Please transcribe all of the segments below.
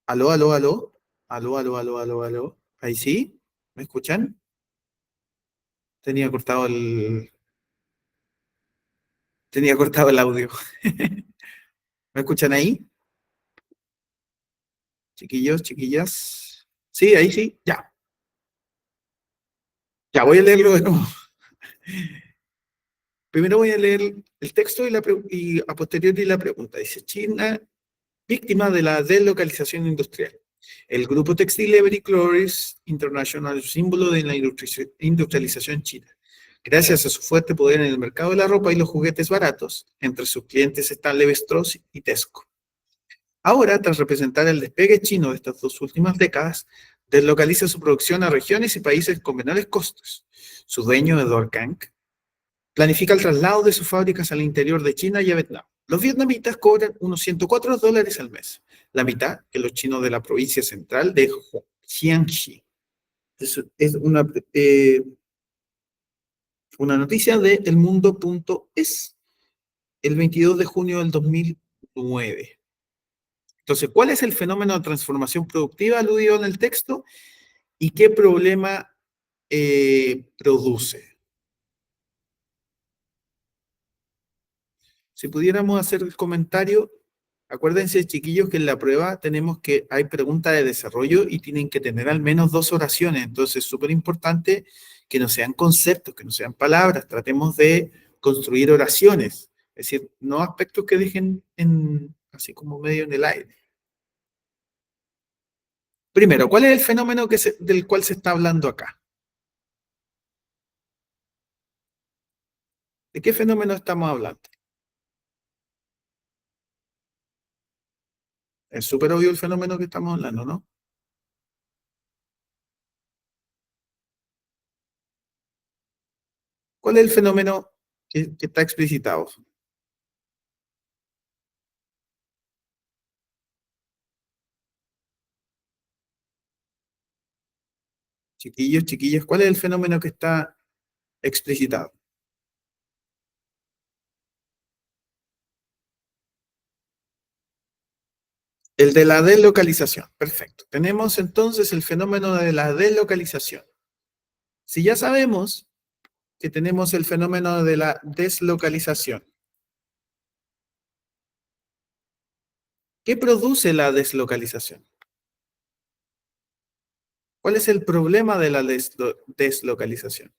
Aló, aló, aló. Aló, aló, aló, aló, aló. Ahí sí. ¿Me escuchan? Tenía cortado el audio. ¿Me escuchan ahí? Chiquillos, chiquillas. Sí, ahí sí. Ya. Ya voy a leerlo de nuevo. Primero voy a leer el texto y a posteriori la pregunta. Dice, China, víctima de la deslocalización industrial. El grupo textil Every Clothes International, símbolo de la industrialización china. Gracias a su fuerte poder en el mercado de la ropa y los juguetes baratos, entre sus clientes están Levi Strauss y Tesco. Ahora, tras representar el despegue chino de estas dos últimas décadas, deslocaliza su producción a regiones y países con menores costos. Su dueño, Edward Kang, planifica el traslado de sus fábricas al interior de China y a Vietnam. Los vietnamitas cobran unos $104 al mes, la mitad que los chinos de la provincia central de Jiangxi. Es una noticia de elmundo.es el 22 de junio del 2009. Entonces, ¿cuál es el fenómeno de transformación productiva aludido en el texto y qué problema produce? Si pudiéramos hacer el comentario, acuérdense, chiquillos, que en la prueba hay preguntas de desarrollo y tienen que tener al menos dos oraciones. Entonces, es súper importante que no sean conceptos, que no sean palabras. Tratemos de construir oraciones. Es decir, no aspectos que dejen así como medio en el aire. Primero, ¿cuál es el fenómeno del cual se está hablando acá? ¿De qué fenómeno estamos hablando? Es súper obvio el fenómeno que estamos hablando, ¿no? ¿Cuál es el fenómeno que está explicitado? Chiquillos, chiquillas, ¿cuál es el fenómeno que está explicitado? El de la deslocalización. Perfecto. Tenemos entonces el fenómeno de la deslocalización. Si ya sabemos que tenemos el fenómeno de la deslocalización, ¿qué produce la deslocalización? ¿Cuál es el problema de la deslocalización?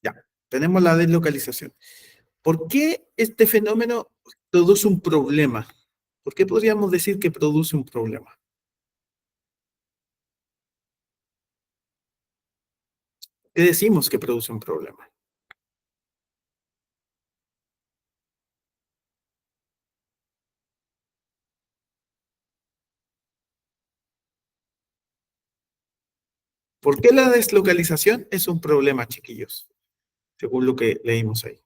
Ya, tenemos la deslocalización. ¿Por qué este fenómeno produce un problema? ¿Por qué podríamos decir que produce un problema? ¿Qué decimos que produce un problema? ¿Por qué la deslocalización es un problema, chiquillos? Según lo que leímos ahí.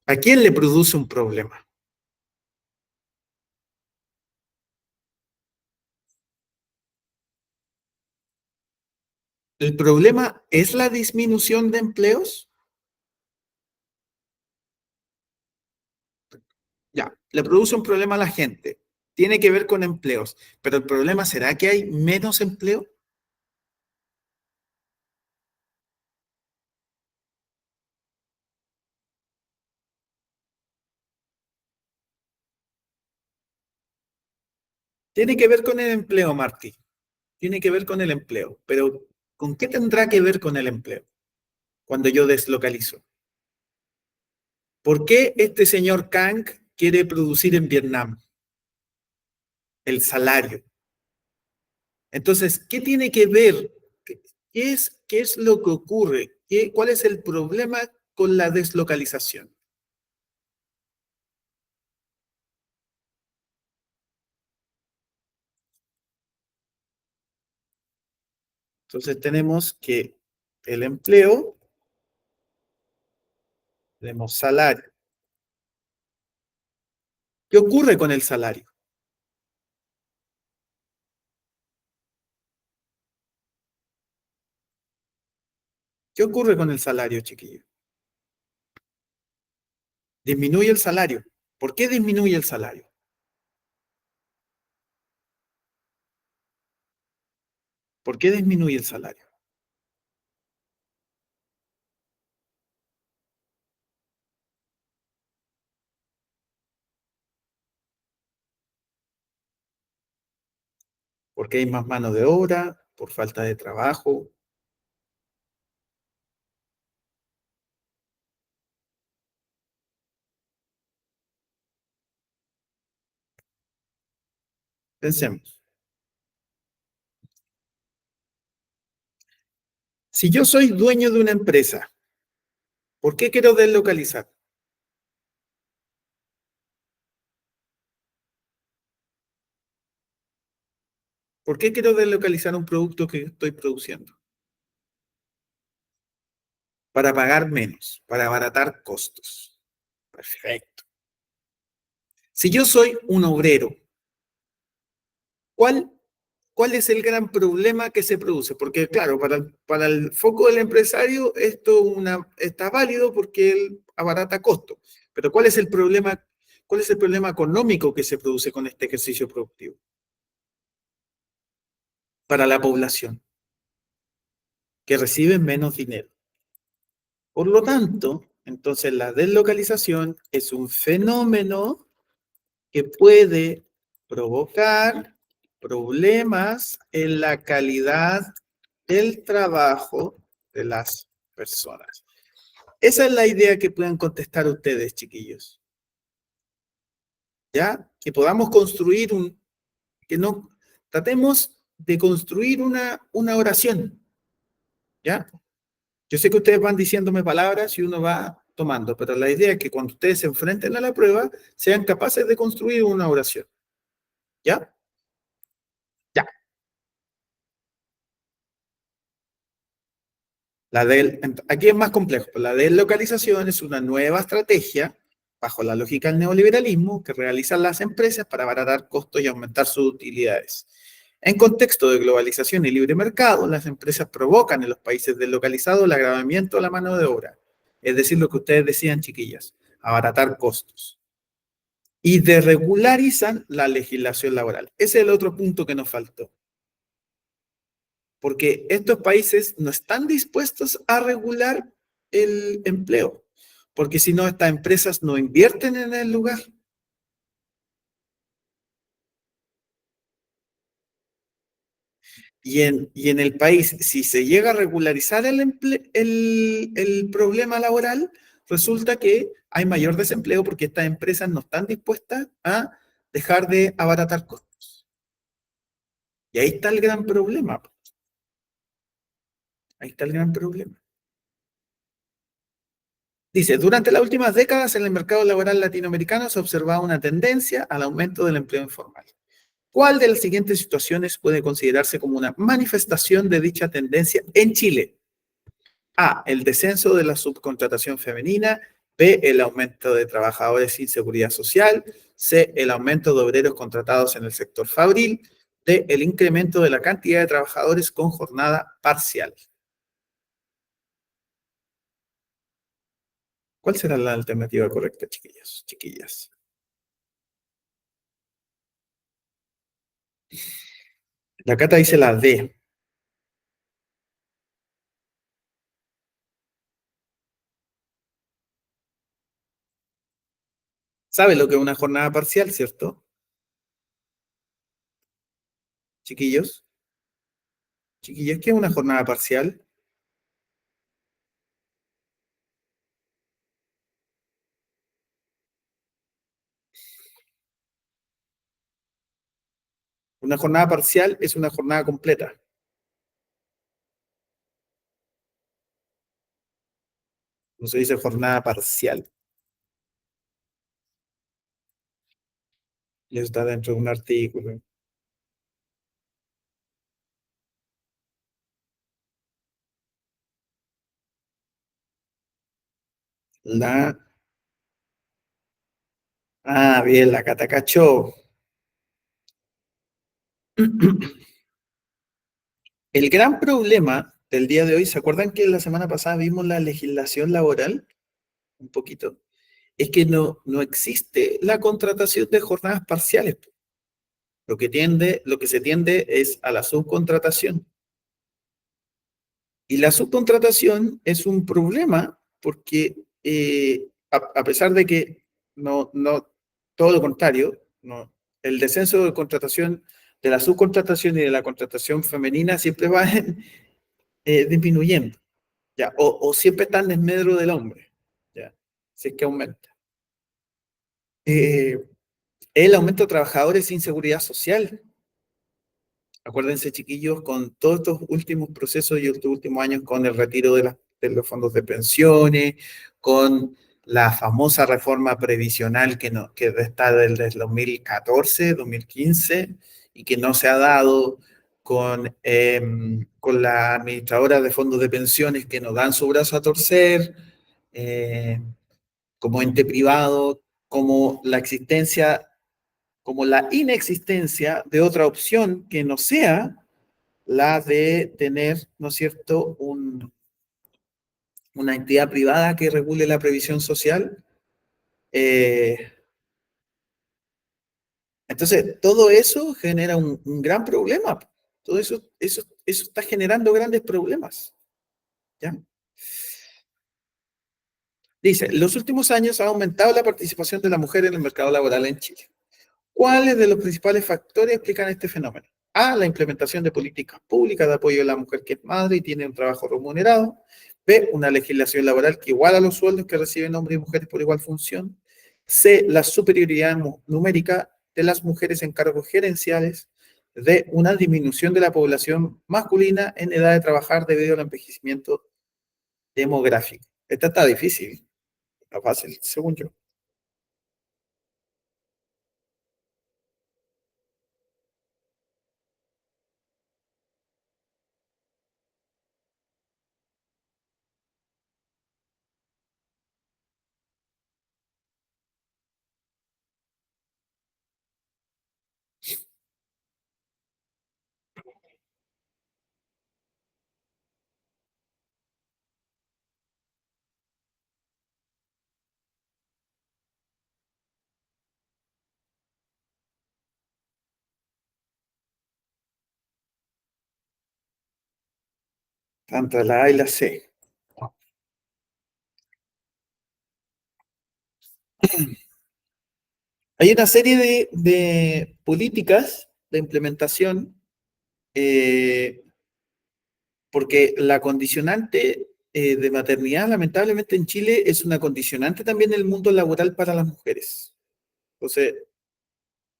¿A quién le produce un problema? ¿El problema es la disminución de empleos? Ya, le produce un problema a la gente. Tiene que ver con empleos. Pero el problema será que hay menos empleo. Tiene que ver con el empleo, Martí. Tiene que ver con el empleo. Pero ¿con qué tendrá que ver con el empleo cuando yo deslocalizo? ¿Por qué este señor Kang quiere producir en Vietnam? El salario. Entonces, ¿qué tiene que ver? ¿Qué es lo que ocurre? ¿Cuál es el problema con la deslocalización? Entonces tenemos que el empleo, tenemos salario. ¿Qué ocurre con el salario? ¿Qué ocurre con el salario, chiquillo? Disminuye el salario. ¿Por qué disminuye el salario? ¿Por qué disminuye el salario? Porque hay más mano de obra, por falta de trabajo. Pensemos. Si yo soy dueño de una empresa, ¿por qué quiero deslocalizar? ¿Por qué quiero deslocalizar un producto que estoy produciendo? Para pagar menos, para abaratar costos. Perfecto. Si yo soy un obrero, ¿cuál, cuál es el gran problema que se produce? Porque, claro, para el foco del empresario esto está válido porque él abarata costos. Pero cuál es el problema económico que se produce con este ejercicio productivo para la población, que recibe menos dinero? Por lo tanto, entonces la deslocalización es un fenómeno que puede provocar problemas en la calidad del trabajo de las personas. Esa es la idea que puedan contestar ustedes, chiquillos. ¿Ya? Que podamos construir que no, tratemos de construir una oración. ¿Ya? Yo sé que ustedes van diciéndome palabras y uno va tomando, pero la idea es que cuando ustedes se enfrenten a la prueba, sean capaces de construir una oración. ¿Ya? Ya. Aquí es más complejo. La deslocalización es una nueva estrategia bajo la lógica del neoliberalismo que realizan las empresas para abaratar costos y aumentar sus utilidades. En contexto de globalización y libre mercado, las empresas provocan en los países deslocalizados el agravamiento de la mano de obra, es decir, lo que ustedes decían, chiquillas, abaratar costos. Y desregularizan la legislación laboral. Ese es el otro punto que nos faltó, porque estos países no están dispuestos a regular el empleo, porque si no, estas empresas no invierten en el lugar. Y en el país, si se llega a regularizar el problema laboral, resulta que hay mayor desempleo porque estas empresas no están dispuestas a dejar de abaratar costos. Y ahí está el gran problema. Ahí está el gran problema. Dice, durante las últimas décadas en el mercado laboral latinoamericano se ha observado una tendencia al aumento del empleo informal. ¿Cuál de las siguientes situaciones puede considerarse como una manifestación de dicha tendencia en Chile? A, el descenso de la subcontratación femenina. B, el aumento de trabajadores sin seguridad social. C, el aumento de obreros contratados en el sector fabril. D, el incremento de la cantidad de trabajadores con jornada parcial. ¿Cuál será la alternativa correcta, chiquillos? Chiquillas. La Cata dice la D. ¿Sabe lo que es una jornada parcial, cierto? Chiquillos. Chiquillos, ¿qué es una jornada parcial? Una jornada parcial es una jornada completa. No se dice jornada parcial. Y eso está dentro de un artículo. La Ah, bien, la Catacachó. El gran problema del día de hoy, ¿se acuerdan que la semana pasada vimos la legislación laboral? Un poquito. Es que no existe la contratación de jornadas parciales. Lo que se tiende es a la subcontratación. Y la subcontratación es un problema porque a pesar de que todo lo contrario, el descenso de contratación, de la subcontratación y de la contratación femenina siempre va disminuyendo, ¿ya? O siempre está en desmedro del hombre, ¿ya? Si es que aumenta. Eh, el aumento de trabajadores sin seguridad social. Acuérdense, chiquillos, con todos estos últimos procesos y estos últimos años, con el retiro de los fondos de pensiones, con la famosa reforma previsional que está desde el 2014, 2015, y que no se ha dado, con la administradora de fondos de pensiones que nos dan su brazo a torcer, eh, como ente privado, como la existencia, como la inexistencia de otra opción que no sea la de tener, ¿no es cierto?, una entidad privada que regule la previsión social. Eh, entonces, todo eso genera un gran problema. Todo eso está generando grandes problemas. ¿Ya? Dice, en los últimos años ha aumentado la participación de la mujer en el mercado laboral en Chile. ¿Cuáles de los principales factores explican este fenómeno? A, la implementación de políticas públicas de apoyo a la mujer que es madre y tiene un trabajo remunerado. B, una legislación laboral que iguala los sueldos que reciben hombres y mujeres por igual función. C, la superioridad numérica de las mujeres en cargos gerenciales. D, una disminución de la población masculina en edad de trabajar debido al envejecimiento demográfico. Esta está difícil, está fácil, según yo. Tanto la A y la C. Hay una serie de políticas de implementación, eh, porque la condicionante de maternidad, lamentablemente en Chile, es una condicionante también en el mundo laboral para las mujeres. Entonces,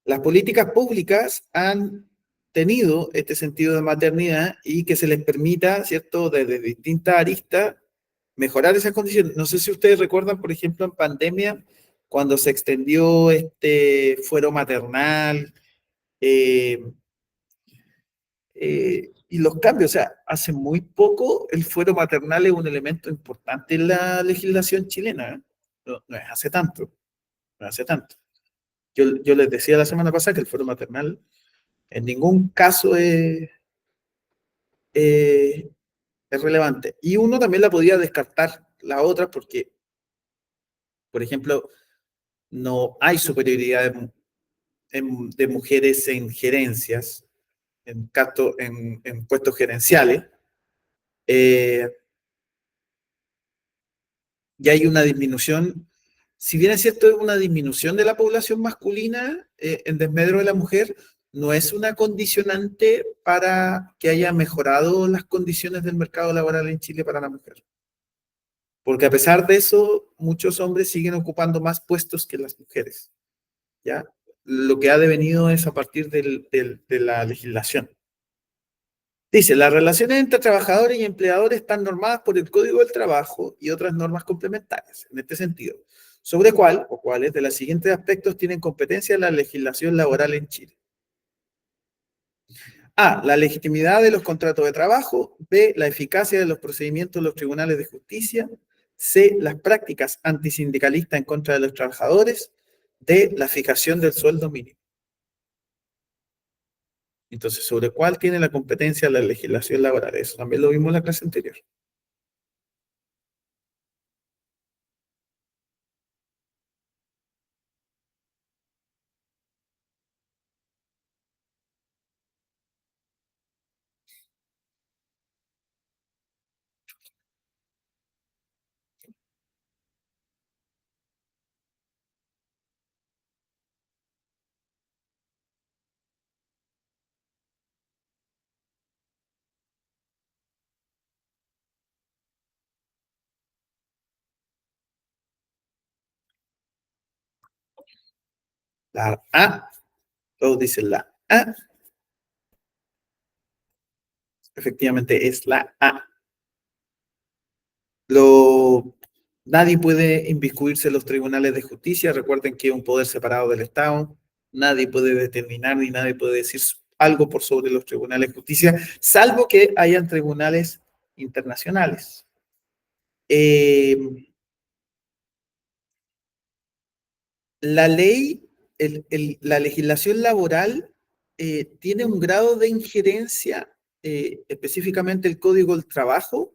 las políticas públicas han tenido este sentido de maternidad y que se les permita, ¿cierto?, desde distintas aristas, mejorar esas condiciones. No sé si ustedes recuerdan, por ejemplo, en pandemia, cuando se extendió este fuero maternal, eh, y los cambios, o sea, hace muy poco el fuero maternal es un elemento importante en la legislación chilena, ¿eh? No es hace tanto, no hace tanto. Yo les decía la semana pasada que el fuero maternal en ningún caso eh, es relevante. Y uno también la podía descartar, la otra, porque, por ejemplo, no hay superioridad de mujeres en gerencias, en puestos gerenciales. Eh, y hay una disminución, si bien es cierto, es una disminución de la población masculina en desmedro de la mujer, no es una condicionante para que haya mejorado las condiciones del mercado laboral en Chile para la mujer. Porque a pesar de eso, muchos hombres siguen ocupando más puestos que las mujeres, ¿ya? Lo que ha devenido es a partir de la legislación. Dice, las relaciones entre trabajadores y empleadores están normadas por el Código del Trabajo y otras normas complementarias, en este sentido. ¿Sobre cuál o cuáles de los siguientes aspectos tienen competencia en la legislación laboral en Chile? A, la legitimidad de los contratos de trabajo. B, la eficacia de los procedimientos de los tribunales de justicia. C, las prácticas antisindicalistas en contra de los trabajadores. de la fijación del sueldo mínimo. Entonces, ¿sobre cuál tiene la competencia la legislación laboral? Eso también lo vimos en la clase anterior. La A, todos dicen la A, efectivamente es la A. Lo, Nadie puede inmiscuirse en los tribunales de justicia. Recuerden que es un poder separado del Estado. Nadie puede determinar ni nadie puede decir algo por sobre los tribunales de justicia, salvo que hayan tribunales internacionales. Eh, la ley, la legislación laboral tiene un grado de injerencia, específicamente el Código del Trabajo,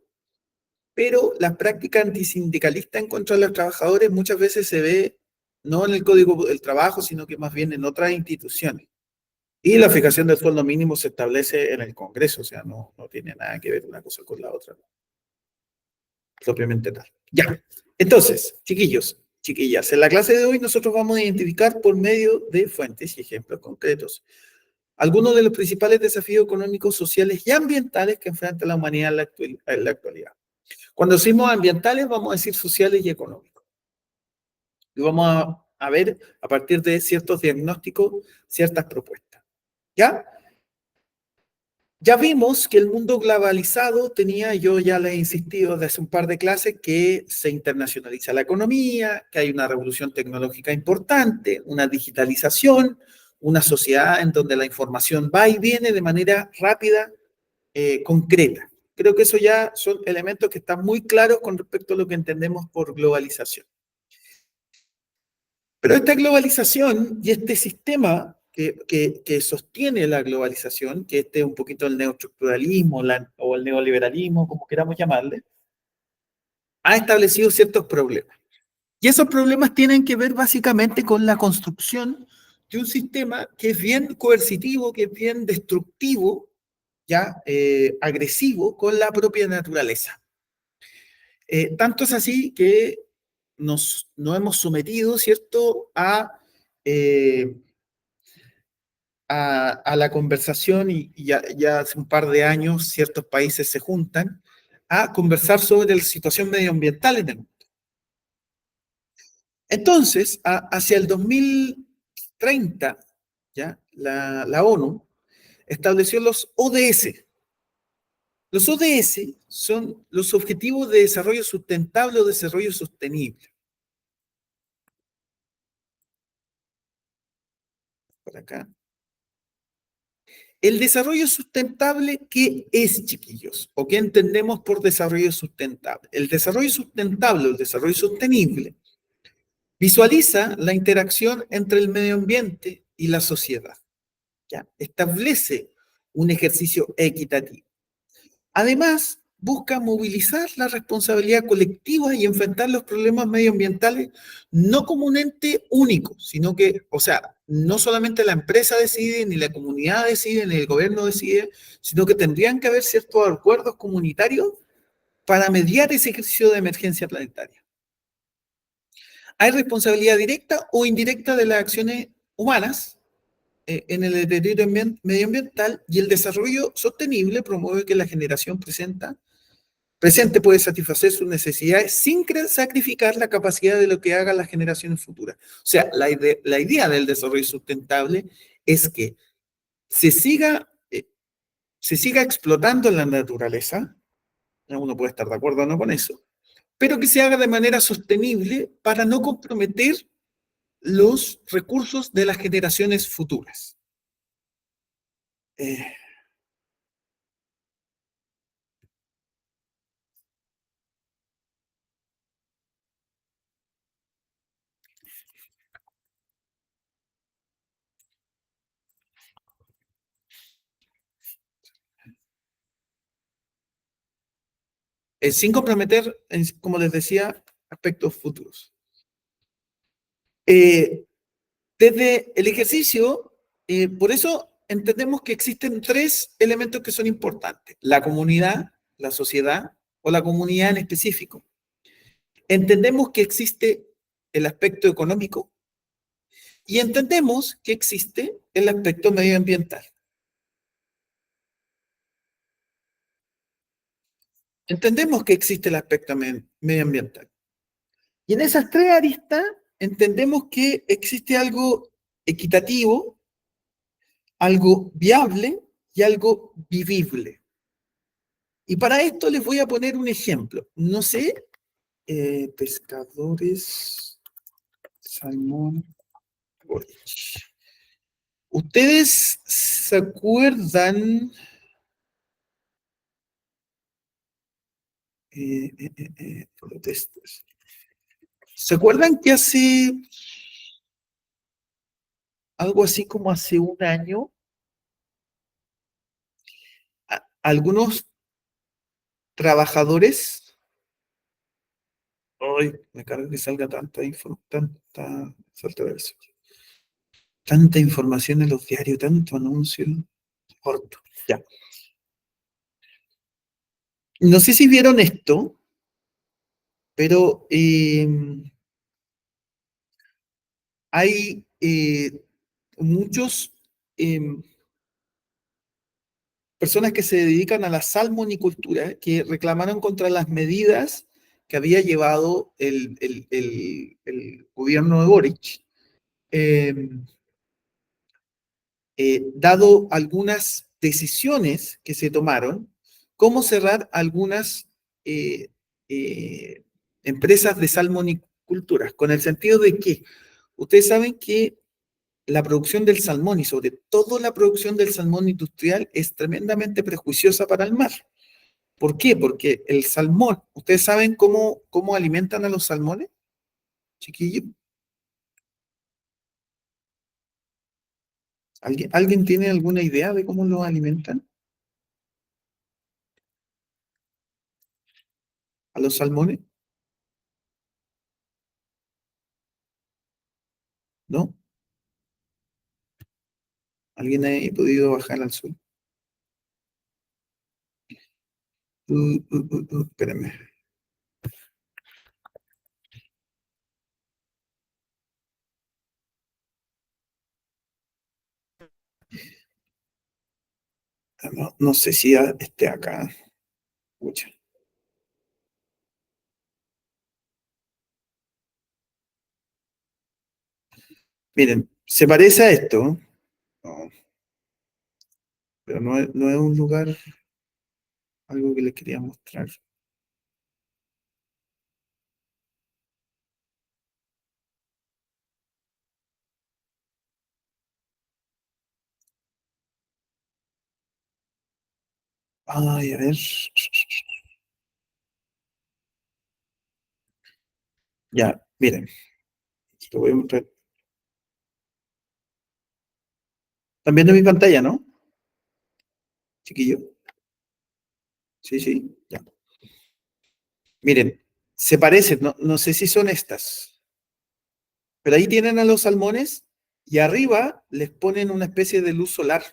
pero la práctica antisindicalista en contra de los trabajadores muchas veces se ve no en el Código del Trabajo, sino que más bien en otras instituciones. Y la fijación del sueldo mínimo se establece en el Congreso, o sea, no tiene nada que ver una cosa con la otra, propiamente tal. Ya, entonces, chiquillos, chiquillas, en la clase de hoy nosotros vamos a identificar por medio de fuentes y ejemplos concretos algunos de los principales desafíos económicos, sociales y ambientales que enfrenta la humanidad en la actualidad. Cuando decimos ambientales, vamos a decir sociales y económicos. Y vamos a ver a partir de ciertos diagnósticos, ciertas propuestas. ¿Ya? Ya vimos que el mundo globalizado tenía, yo ya le he insistido desde hace un par de clases, que se internacionaliza la economía, que hay una revolución tecnológica importante, una digitalización, una sociedad en donde la información va y viene de manera rápida, concreta. Creo que eso ya son elementos que están muy claros con respecto a lo que entendemos por globalización. Pero esta globalización y este sistema que sostiene la globalización, que este es un poquito el neoestructuralismo o el neoliberalismo, como queramos llamarle, ha establecido ciertos problemas. Y esos problemas tienen que ver básicamente con la construcción de un sistema que es bien coercitivo, que es bien destructivo, ya agresivo con la propia naturaleza. Tanto es así que nos hemos sometido, ¿cierto?, eh, a la conversación y ya hace un par de años ciertos países se juntan a conversar sobre la situación medioambiental en el mundo. Entonces, hacia el 2030, ¿ya? La ONU estableció los ODS. Los ODS son los Objetivos de Desarrollo Sustentable o Desarrollo Sostenible. Por acá. El desarrollo sustentable, ¿qué es, chiquillos? ¿O qué entendemos por desarrollo sustentable? El desarrollo sustentable o el desarrollo sostenible visualiza la interacción entre el medio ambiente y la sociedad. ¿Ya? Establece un ejercicio equitativo. Además, busca movilizar la responsabilidad colectiva y enfrentar los problemas medioambientales no como un ente único, sino que, o sea, no solamente la empresa decide, ni la comunidad decide, ni el gobierno decide, sino que tendrían que haber ciertos acuerdos comunitarios para mediar ese ejercicio de emergencia planetaria. Hay responsabilidad directa o indirecta de las acciones humanas en el deterioro medioambiental, y el desarrollo sostenible promueve que la generación presente puede satisfacer sus necesidades sin sacrificar la capacidad de lo que hagan las generaciones futuras. O sea, la idea del desarrollo sustentable es que se siga, se siga explotando la naturaleza, uno puede estar de acuerdo o no con eso, pero que se haga de manera sostenible para no comprometer los recursos de las generaciones futuras. Eh, sin comprometer, como les decía, aspectos futuros. Desde el ejercicio, por eso entendemos que existen tres elementos que son importantes: la comunidad, la sociedad o la comunidad en específico. Entendemos que existe el aspecto económico y entendemos que existe el aspecto medioambiental. Entendemos que existe el aspecto medioambiental. Y en esas tres aristas entendemos que existe algo equitativo, algo viable y algo vivible. Y para esto les voy a poner un ejemplo. No sé, pescadores, salmón, Boric. ¿Ustedes se acuerdan? Protestas. ¿Se acuerdan que hace algo así como hace un año, algunos trabajadores, ay, me carga que salga tanta información en los diarios, tanto anuncio, corto, ya. No sé si vieron esto, pero hay muchos personas que se dedican a la salmonicultura que reclamaron contra las medidas que había llevado el gobierno de Boric, dado algunas decisiones que se tomaron, como cerrar algunas eh, eh, empresas de salmonicultura, con el sentido de que ustedes saben que la producción del salmón y sobre todo la producción del salmón industrial es tremendamente prejuiciosa para el mar. ¿Por qué? Porque el salmón, ¿ustedes saben cómo alimentan a los salmones, chiquillos? ¿Alguien tiene alguna idea de cómo los alimentan a los salmones? ¿No? ¿Alguien ha podido bajar al sur? Espérame. No sé si esté acá. Escucha. Miren, se parece a esto, no, pero no es un lugar, algo que les quería mostrar. Ay, a ver. Ya, miren, lo voy a mostrar. Están viendo mi pantalla, ¿no? Chiquillo. Sí, sí, ya. Miren, se parecen, no sé si son estas, pero ahí tienen a los salmones y arriba les ponen una especie de luz solar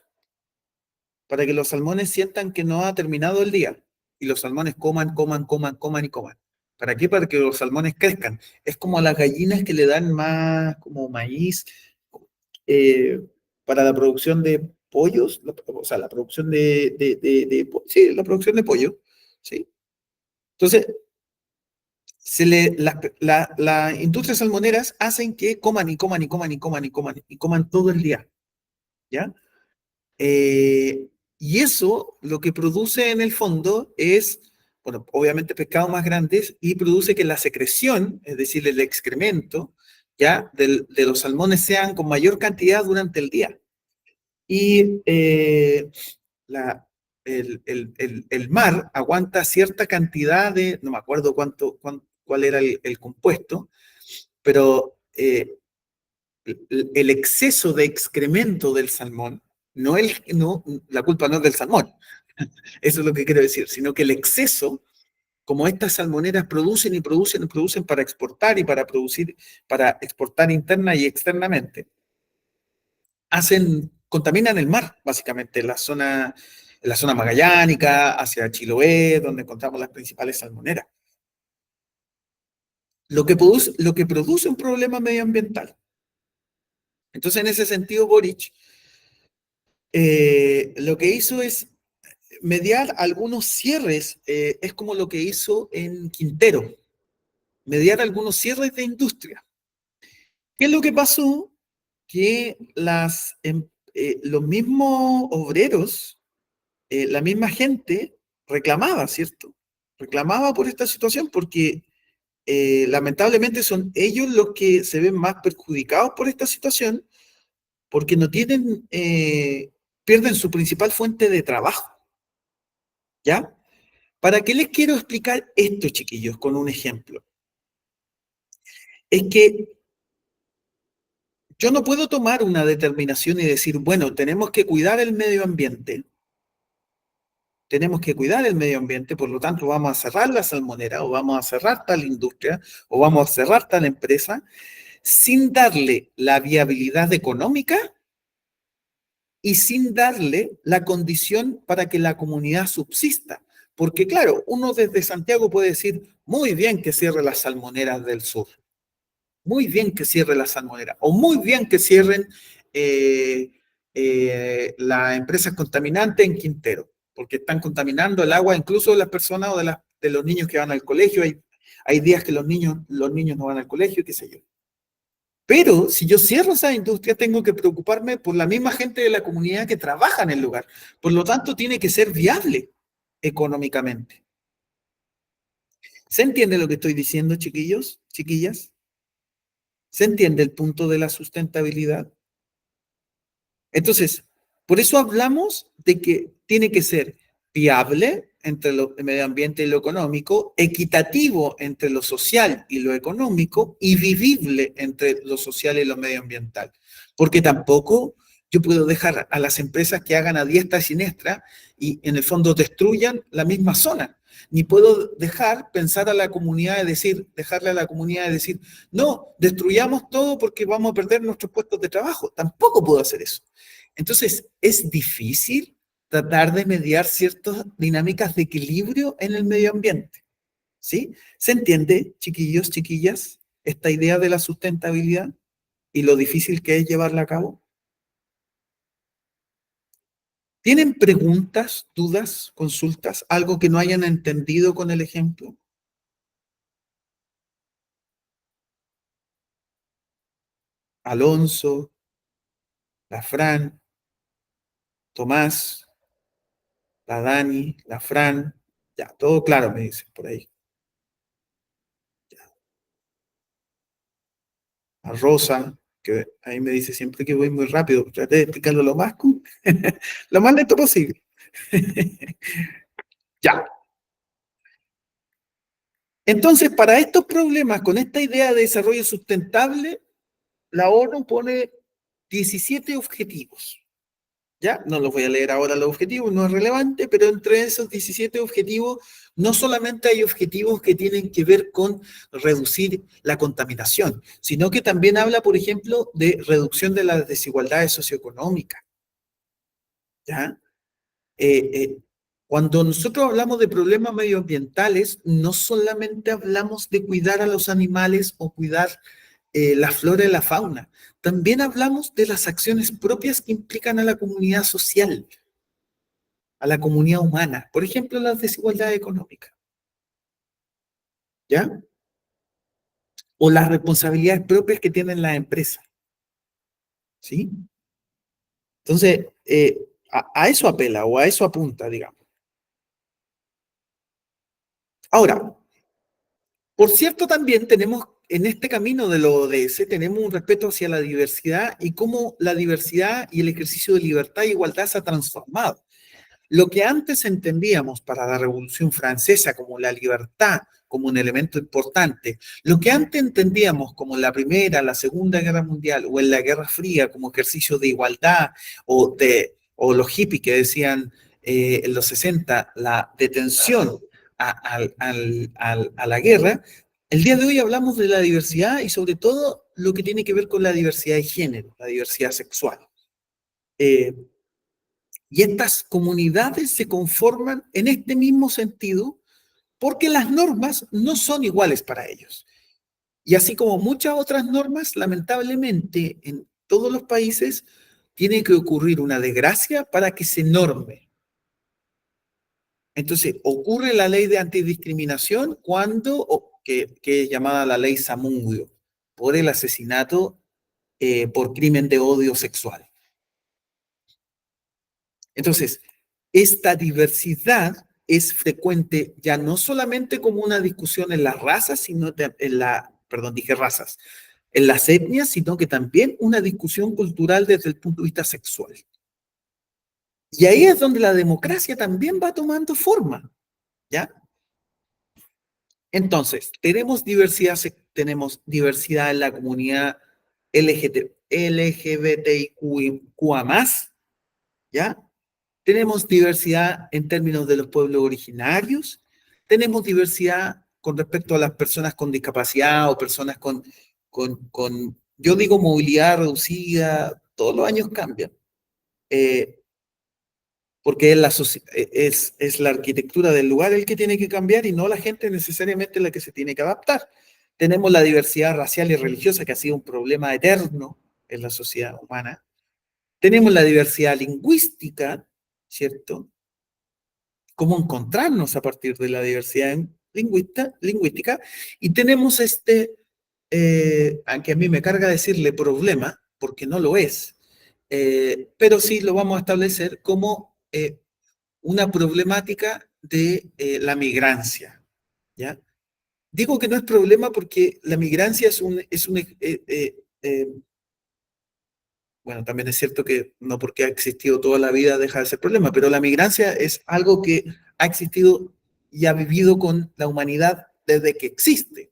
para que los salmones sientan que no ha terminado el día y los salmones coman y coman. ¿Para qué? Para que los salmones crezcan. Es como a las gallinas que le dan más como maíz eh, para la producción de pollos, o sea, la producción sí, la producción de pollo, ¿sí? Entonces, las industrias salmoneras hacen que coman y coman y coman y coman y coman y coman todo el día, ¿ya? Y eso lo que produce en el fondo es, bueno, obviamente pescados más grandes y produce que la secreción, es decir, el excremento, ya, de los salmones sean con mayor cantidad durante el día. Y la, el mar aguanta cierta cantidad de, no me acuerdo cuál era el compuesto, pero el exceso de excremento del salmón, no, la culpa no es del salmón, eso es lo que quiero decir, sino que el exceso como estas salmoneras producen y producen y producen para exportar y para producir, para exportar interna y externamente, contaminan el mar, básicamente, en la zona magallánica, hacia Chiloé, donde encontramos las principales salmoneras. Lo que produce un problema medioambiental. Entonces, en ese sentido, Boric lo que hizo es mediar algunos cierres, es como lo que hizo en Quintero, mediar algunos cierres de industria. ¿Qué es lo que pasó? Que los mismos obreros, la misma gente reclamaba, ¿cierto? Reclamaba por esta situación porque lamentablemente son ellos los que se ven más perjudicados por esta situación porque no tienen, pierden su principal fuente de trabajo, ¿ya? ¿Para qué les quiero explicar esto, chiquillos, con un ejemplo? Es que yo no puedo tomar una determinación y decir, bueno, tenemos que cuidar el medio ambiente, por lo tanto vamos a cerrar la salmonera o vamos a cerrar tal industria o vamos a cerrar tal empresa, sin darle la viabilidad económica y sin darle la condición para que la comunidad subsista. Porque claro, uno desde Santiago puede decir, muy bien que cierre las salmoneras del sur, muy bien que cierre la salmonera, o muy bien que cierren las empresas contaminantes en Quintero, porque están contaminando el agua incluso de las personas o de los niños que van al colegio. Hay días que los niños no van al colegio, qué sé yo. Pero si yo cierro esa industria, tengo que preocuparme por la misma gente de la comunidad que trabaja en el lugar. Por lo tanto, tiene que ser viable económicamente. ¿Se entiende lo que estoy diciendo, chiquillos, chiquillas? ¿Se entiende el punto de la sustentabilidad? Entonces, por eso hablamos de que tiene que ser viable entre el medio ambiente y lo económico, equitativo entre lo social y lo económico y vivible entre lo social y lo medioambiental. Porque tampoco yo puedo dejar a las empresas que hagan a diestra y siniestra y en el fondo destruyan la misma zona. Ni puedo dejarle a la comunidad de decir, no, destruyamos todo porque vamos a perder nuestros puestos de trabajo. Tampoco puedo hacer eso. Entonces, es difícil tratar de mediar ciertas dinámicas de equilibrio en el medio ambiente. ¿Sí? ¿Se entiende, chiquillos, chiquillas, esta idea de la sustentabilidad y lo difícil que es llevarla a cabo? ¿Tienen preguntas, dudas, consultas, algo que no hayan entendido con el ejemplo? Alonso, la Fran, Tomás, la Dani, la Fran, ya, todo claro, me dicen por ahí. A Rosa, que ahí me dice siempre que voy muy rápido, traté de explicarlo lo más lento posible. Ya. Entonces, para estos problemas, con esta idea de desarrollo sustentable, la ONU pone 17 objetivos. ¿Ya? No los voy a leer ahora los objetivos, no es relevante, pero entre esos 17 objetivos, no solamente hay objetivos que tienen que ver con reducir la contaminación, sino que también habla, por ejemplo, de reducción de las desigualdades socioeconómicas. ¿Ya? Eh, eh, Cuando nosotros hablamos de problemas medioambientales, no solamente hablamos de cuidar a los animales o cuidar la flora y la fauna, también hablamos de las acciones propias que implican a la comunidad social, a la comunidad humana. Por ejemplo, las desigualdades económicas, ¿ya? O las responsabilidades propias que tienen las empresas, ¿sí? Entonces, a eso apela o a eso apunta, digamos. Ahora, por cierto, también tenemos en este camino de los ODS, tenemos un respeto hacia la diversidad y cómo la diversidad y el ejercicio de libertad e igualdad se ha transformado. Lo que antes entendíamos para la Revolución Francesa como la libertad, como un elemento importante, lo que antes entendíamos como la Primera, la Segunda Guerra Mundial o en la Guerra Fría como ejercicio de igualdad o los hippies que decían en los 60 la detención a la guerra, el día de hoy hablamos de la diversidad y sobre todo lo que tiene que ver con la diversidad de género, la diversidad sexual. Eh, y estas comunidades se conforman en este mismo sentido porque las normas no son iguales para ellos. Y así como muchas otras normas, lamentablemente en todos los países tiene que ocurrir una desgracia para que se norme. Entonces, ocurre la ley de antidiscriminación que es llamada la ley Zamundio, por el asesinato por crimen de odio sexual. Entonces, esta diversidad es frecuente ya no solamente como una discusión en las razas, sino en las etnias, sino que también una discusión cultural desde el punto de vista sexual. Y ahí es donde la democracia también va tomando forma, ¿ya? Entonces, tenemos diversidad en la comunidad LGBTIQA+, ¿ya? Tenemos diversidad en términos de los pueblos originarios, tenemos diversidad con respecto a las personas con discapacidad o personas yo digo movilidad reducida, todos los años cambian, porque es la arquitectura del lugar el que tiene que cambiar y no la gente necesariamente la que se tiene que adaptar. Tenemos la diversidad racial y religiosa que ha sido un problema eterno en la sociedad humana. Tenemos la diversidad lingüística, ¿cierto? Cómo encontrarnos a partir de la diversidad lingüística. Y tenemos aunque a mí me carga decirle problema, porque no lo es, pero sí lo vamos a establecer como una problemática de la migrancia, ¿ya? Digo que no es problema porque la migrancia bueno, también es cierto que no porque ha existido toda la vida deja de ser problema, pero la migrancia es algo que ha existido y ha vivido con la humanidad desde que existe.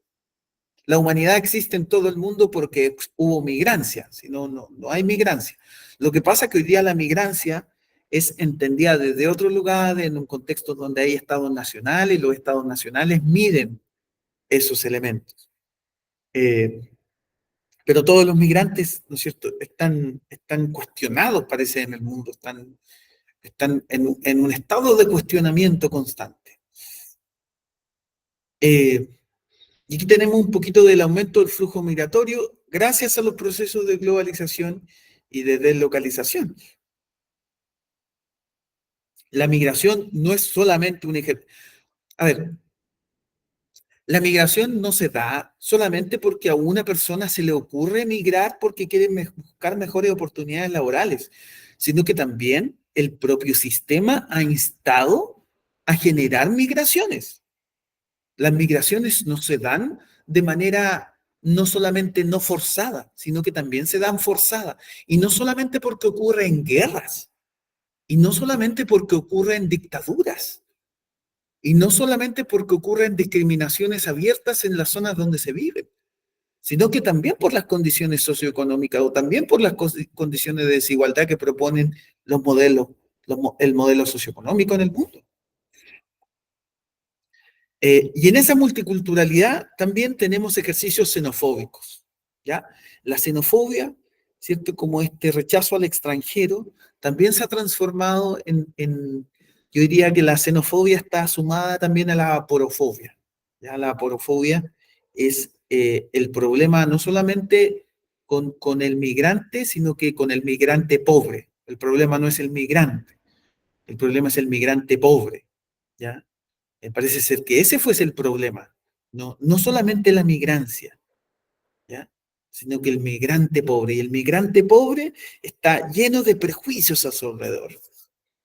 La humanidad existe en todo el mundo porque hubo migrancia, si no, no hay migrancia. Lo que pasa es que hoy día la migrancia es entendida desde otro lugar, en un contexto donde hay estados nacionales y los estados nacionales miden esos elementos. Pero todos los migrantes, ¿no es cierto?, están cuestionados, parece, en el mundo, están en un estado de cuestionamiento constante. Y aquí tenemos un poquito del aumento del flujo migratorio gracias a los procesos de globalización y de deslocalización. La migración no es solamente un ejercicio. A ver, la migración no se da solamente porque a una persona se le ocurre migrar porque quiere buscar mejores oportunidades laborales, sino que también el propio sistema ha instado a generar migraciones. Las migraciones no se dan de manera no solamente no forzada, sino que también se dan forzada. Y no solamente porque ocurre en guerras, y no solamente porque ocurre en dictaduras, y no solamente porque ocurren discriminaciones abiertas en las zonas donde se vive, sino que también por las condiciones socioeconómicas o también por las condiciones de desigualdad que proponen los modelos, el modelo socioeconómico en el mundo. Y en esa multiculturalidad también tenemos ejercicios xenofóbicos, ¿ya? La xenofobia, ¿cierto? Como este rechazo al extranjero, también se ha transformado yo diría que la xenofobia está sumada también a la aporofobia, ¿ya? La aporofobia es el problema no solamente con el migrante, sino que con el migrante pobre. El problema no es el migrante, el problema es el migrante pobre, ¿ya? Me parece ser que ese fuese el problema, no solamente la migrancia, ¿ya? Sino que el migrante pobre. Y el migrante pobre está lleno de prejuicios a su alrededor.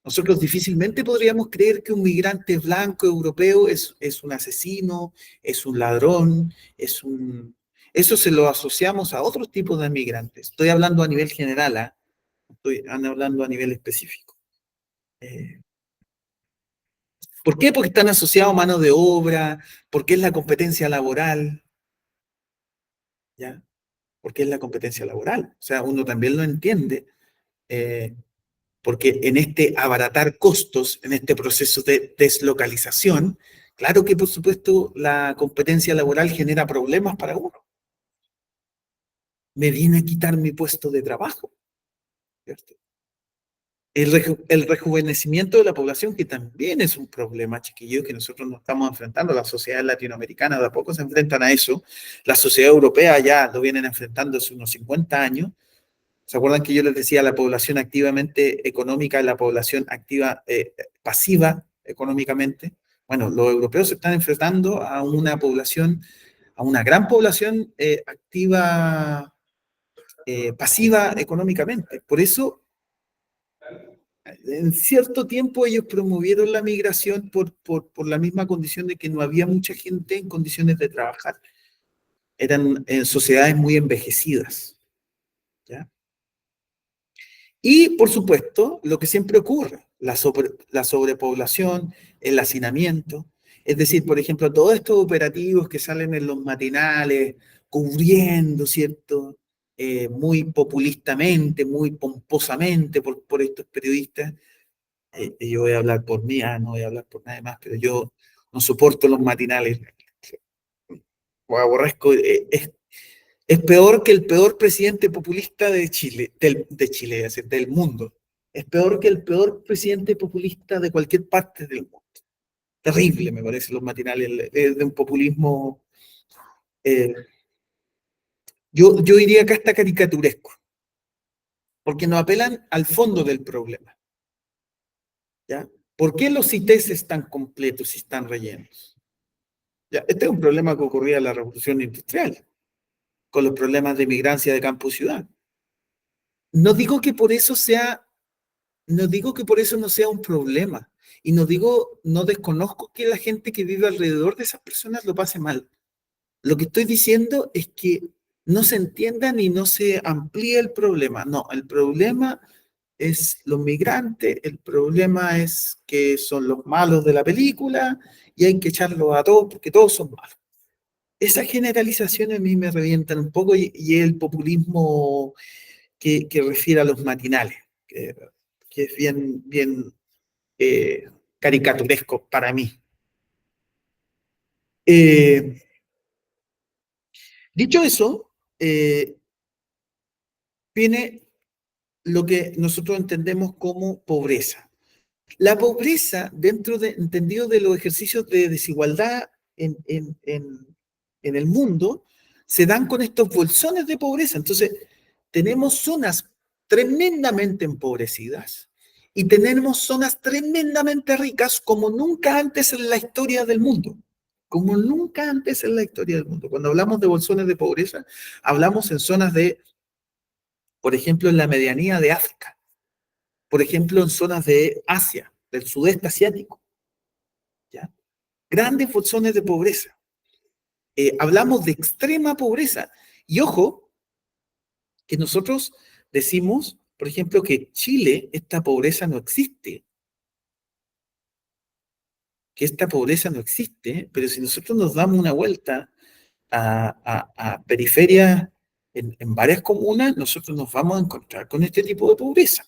Nosotros difícilmente podríamos creer que un migrante blanco europeo es un asesino, es un ladrón, Eso se lo asociamos a otros tipos de migrantes. Estoy hablando a nivel general, ¿eh? Estoy hablando a nivel específico. ¿Por qué? Porque están asociados a mano de obra, porque es la competencia laboral, ¿ya? Porque es la competencia laboral. O sea, uno también lo entiende, eh, porque en este abaratar costos, en este proceso de deslocalización, Claro que, por supuesto, la competencia laboral genera problemas para uno. Me viene a quitar mi puesto de trabajo, ¿cierto? El rejuvenecimiento de la población, que también es un problema, chiquillos, que nosotros nos estamos enfrentando. La sociedad latinoamericana de a poco se enfrentan a eso. La sociedad europea ya lo vienen enfrentando hace unos 50 años. ¿Se acuerdan que yo les decía la población activamente económica y la población activa, pasiva económicamente? Bueno, los europeos se están enfrentando a una población, a una gran población activa, pasiva económicamente. Por eso, en cierto tiempo ellos promovieron la migración por la misma condición de que no había mucha gente en condiciones de trabajar. Eran sociedades muy envejecidas, ¿ya? Y, por supuesto, lo que siempre ocurre, la sobrepoblación, el hacinamiento. Es decir, por ejemplo, todos estos operativos que salen en los matinales, cubriendo, ¿cierto? Muy populistamente, muy pomposamente por estos periodistas. Yo voy a hablar por mí, no voy a hablar por nadie más, pero yo no soporto los matinales. O aborrezco, es peor que el peor presidente populista de Chile, de Chile, es decir, del mundo. Es peor que el peor presidente populista de cualquier parte del mundo. Terrible, me parece, los matinales, de un populismo, eh, yo diría que hasta caricaturesco, porque no apelan al fondo del problema, ¿ya? ¿Por qué los CITES están completos y están rellenos? ¿Ya? Este es un problema que ocurría en la revolución industrial, con los problemas de migrancia de campo y ciudad. No digo que por eso sea No digo que por eso no sea un problema. Y no digo, no desconozco que la gente que vive alrededor de esas personas lo pase mal. Lo que estoy diciendo es que no se entienda ni no se amplíe el problema. No, el problema es los migrantes, el problema es que son los malos de la película y hay que echarlos a todos porque todos son malos. Esas generalizaciones a mí me revientan un poco y el populismo que refiere a los matinales, que es bien eh, caricaturesco para mí. Eh, Dicho eso, viene lo que nosotros entendemos como pobreza. La pobreza, entendido de los ejercicios de desigualdad en el mundo, se dan con estos bolsones de pobreza. Entonces, tenemos zonas tremendamente empobrecidas y tenemos zonas tremendamente ricas como nunca antes en la historia del mundo. Como nunca antes en la historia del mundo. Cuando hablamos de bolsones de pobreza, hablamos en zonas de, por ejemplo, en la medianía de África, por ejemplo, en zonas de Asia, del sudeste asiático, ¿ya? Grandes bolsones de pobreza. Hablamos de extrema pobreza. Y ojo, que nosotros decimos, por ejemplo, que Chile, esta pobreza no existe, que esta pobreza no existe, pero si nosotros nos damos una vuelta a periferias en varias comunas, nosotros nos vamos a encontrar con este tipo de pobreza.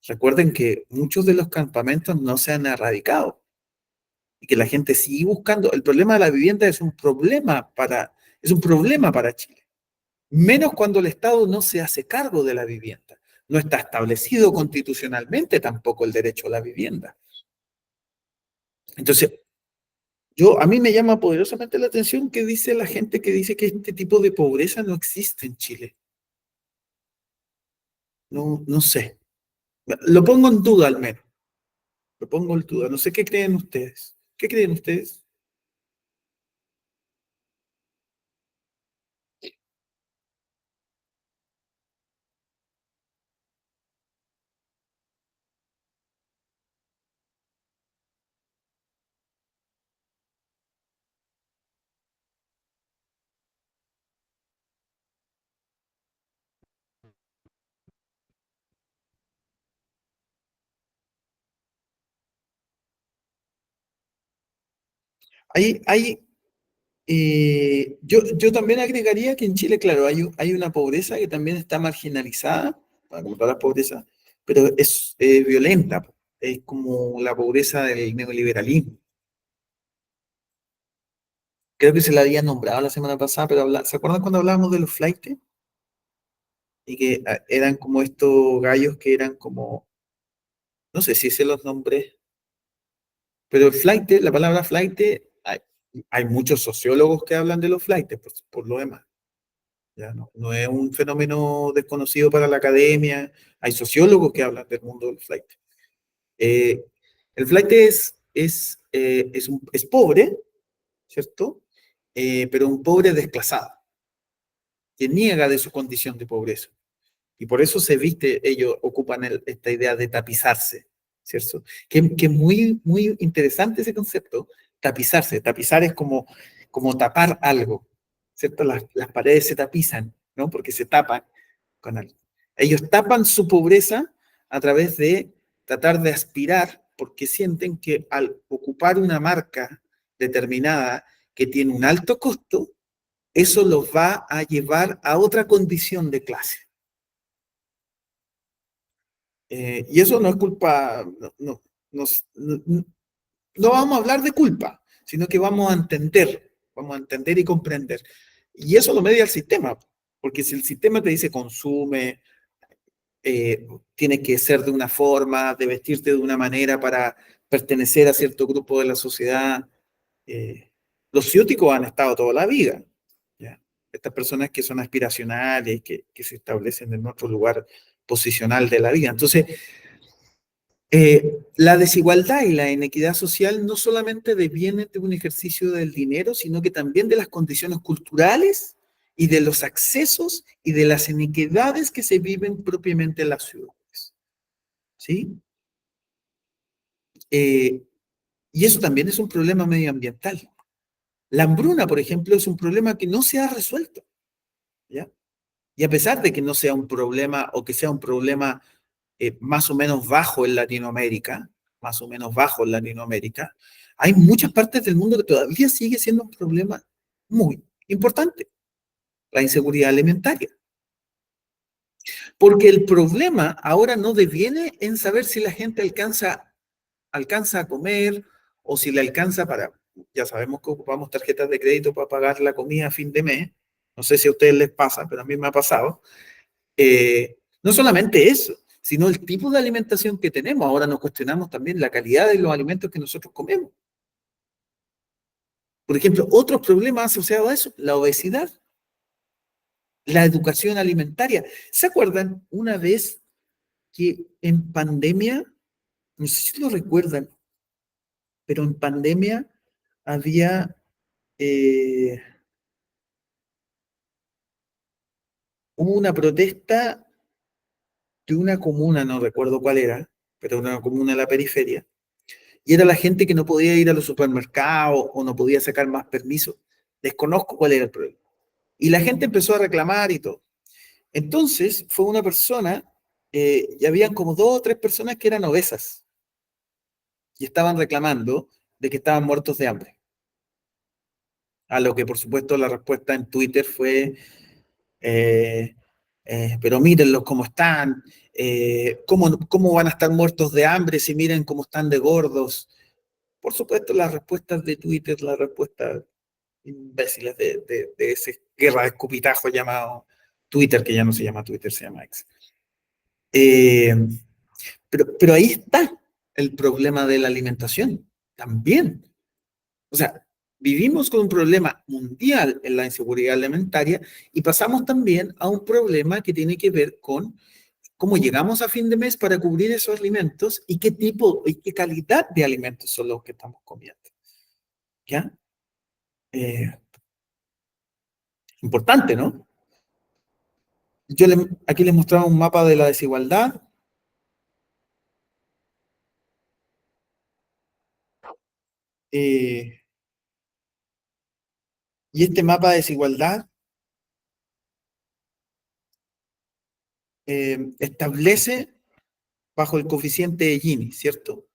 Recuerden que muchos de los campamentos no se han erradicado y que la gente sigue buscando. El problema de la vivienda es un problema para Chile. Menos cuando el Estado no se hace cargo de la vivienda. No está establecido constitucionalmente tampoco el derecho a la vivienda. Entonces, a mí me llama poderosamente la atención que dice la gente que dice que este tipo de pobreza no existe en Chile. No, no sé. Lo pongo en duda al menos. Lo pongo en duda. No sé qué creen ustedes. ¿Qué creen ustedes? Hay, yo también agregaría que en Chile, claro, hay una pobreza que también está marginalizada, bueno, como toda la pobreza, pero es violenta, es como la pobreza del neoliberalismo. Creo que se la había nombrado la semana pasada, pero ¿se acuerdan cuando hablábamos de los flaites? Y que eran como estos gallos que eran como, no sé si se los nombré, pero el flaite, la palabra flaite, hay muchos sociólogos que hablan de los flaites, por lo demás. Ya no es un fenómeno desconocido para la academia, hay sociólogos que hablan del mundo del flight. El flight es pobre, ¿cierto? Pero un pobre desclasado, que niega de su condición de pobreza. Y por eso se viste, ellos ocupan esta idea de tapizarse, ¿cierto? Que es muy, muy interesante ese concepto, tapizarse. Tapizar es como tapar algo, ¿cierto? Las paredes se tapizan, ¿no? Porque se tapan con algo. Ellos tapan su pobreza a través de tratar de aspirar, porque sienten que al ocupar una marca determinada que tiene un alto costo, eso los va a llevar a otra condición de clase. Y eso no es culpa, no vamos a hablar de culpa, sino que vamos a entender y comprender. Y eso lo media el sistema, porque si el sistema te dice consume, tiene que ser de una forma, de vestirte de una manera para pertenecer a cierto grupo de la sociedad, los ciúticos han estado toda la vida, ¿ya? Estas personas que son aspiracionales, que se establecen en otro lugar posicional de la vida. Entonces, la desigualdad y la inequidad social no solamente devienen de un ejercicio del dinero, sino que también de las condiciones culturales y de los accesos y de las inequidades que se viven propiamente en las ciudades. ¿Sí? Eh, y eso también es un problema medioambiental. La hambruna, por ejemplo, es un problema que no se ha resuelto, ¿ya? Y a pesar de que no sea un problema o que sea un problema más o menos bajo en Latinoamérica, más o menos bajo en Latinoamérica, hay muchas partes del mundo que todavía sigue siendo un problema muy importante, la inseguridad alimentaria. Porque el problema ahora no deviene en saber si la gente alcanza a comer o si le alcanza para, ya sabemos que ocupamos tarjetas de crédito para pagar la comida a fin de mes, no sé si a ustedes les pasa, pero a mí me ha pasado. No solamente eso, sino el tipo de alimentación que tenemos. Ahora nos cuestionamos también la calidad de los alimentos que nosotros comemos. Por ejemplo, otros problemas asociados a eso, la obesidad, la educación alimentaria. ¿Se acuerdan una vez que en pandemia, no sé si lo recuerdan, pero en pandemia había eh, hubo una protesta de una comuna, no recuerdo cuál era, pero una comuna de la periferia, y era la gente que no podía ir a los supermercados o no podía sacar más permisos. Desconozco cuál era el problema. Y la gente empezó a reclamar y todo. Entonces fue una persona, y habían como dos o tres personas que eran obesas y estaban reclamando de que estaban muertos de hambre. A lo que por supuesto la respuesta en Twitter fue, eh, pero mírenlos cómo están, ¿cómo van a estar muertos de hambre si miren cómo están de gordos? Por supuesto, las respuestas de Twitter, las respuestas imbéciles de ese guerra de escupitajo llamado Twitter, que ya no se llama Twitter, se llama X. Eh, pero ahí está el problema de la alimentación, también. O sea, vivimos con un problema mundial en la inseguridad alimentaria y pasamos también a un problema que tiene que ver con cómo llegamos a fin de mes para cubrir esos alimentos y qué tipo y qué calidad de alimentos son los que estamos comiendo. ¿Ya? Eh, Importante, ¿no? Aquí les mostraba un mapa de la desigualdad. eh, y este mapa de desigualdad establece bajo el coeficiente de Gini, ¿cierto?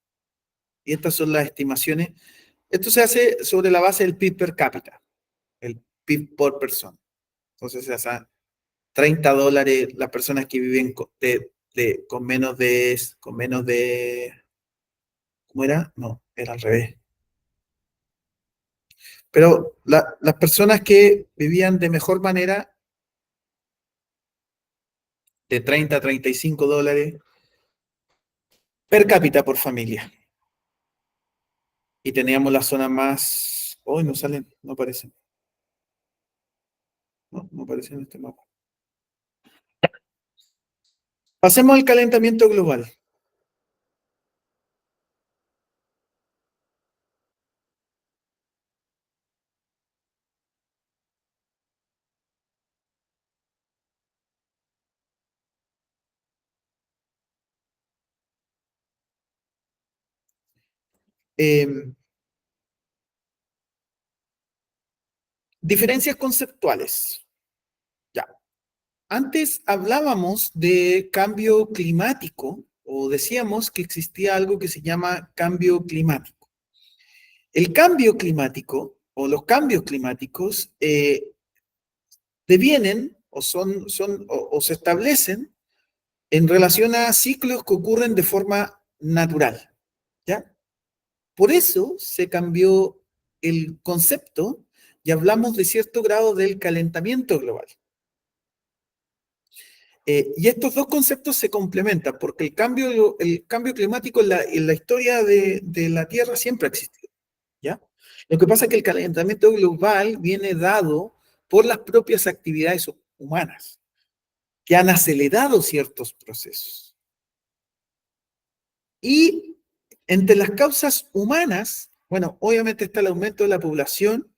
Y estas son las estimaciones. Esto se hace sobre la base del PIB per cápita, el PIB por persona. Entonces, se hace $30 las personas que viven con menos de, ¿cómo era? No, era al revés. Pero las personas que vivían de mejor manera, de 30 a $35 per cápita por familia. Y teníamos la zona más... Hoy no salen, no aparecen. No, no aparecen en este mapa. Pasemos al calentamiento global. Eh, Diferencias conceptuales. Ya. Antes hablábamos de cambio climático o decíamos que existía algo que se llama cambio climático. El cambio climático o los cambios climáticos devienen o se establecen en relación a ciclos que ocurren de forma natural. ¿Ya? Por eso se cambió el concepto y hablamos de cierto grado del calentamiento global. Y estos dos conceptos se complementan porque el cambio climático en la historia de la Tierra siempre ha existido. ¿Ya? Lo que pasa es que el calentamiento global viene dado por las propias actividades humanas, que han acelerado ciertos procesos. Y entre las causas humanas, bueno, obviamente está el aumento de la población,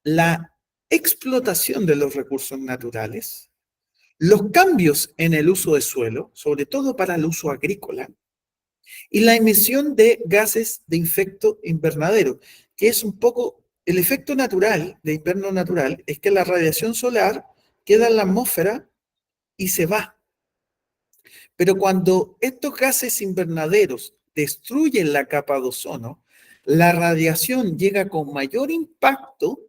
la explotación de los recursos naturales, los cambios en el uso de suelo, sobre todo para el uso agrícola, y la emisión de gases de efecto invernadero, que es un poco el efecto natural de invierno natural, es que la radiación solar queda en la atmósfera y se va. Pero cuando estos gases invernaderos destruyen la capa de ozono, la radiación llega con mayor impacto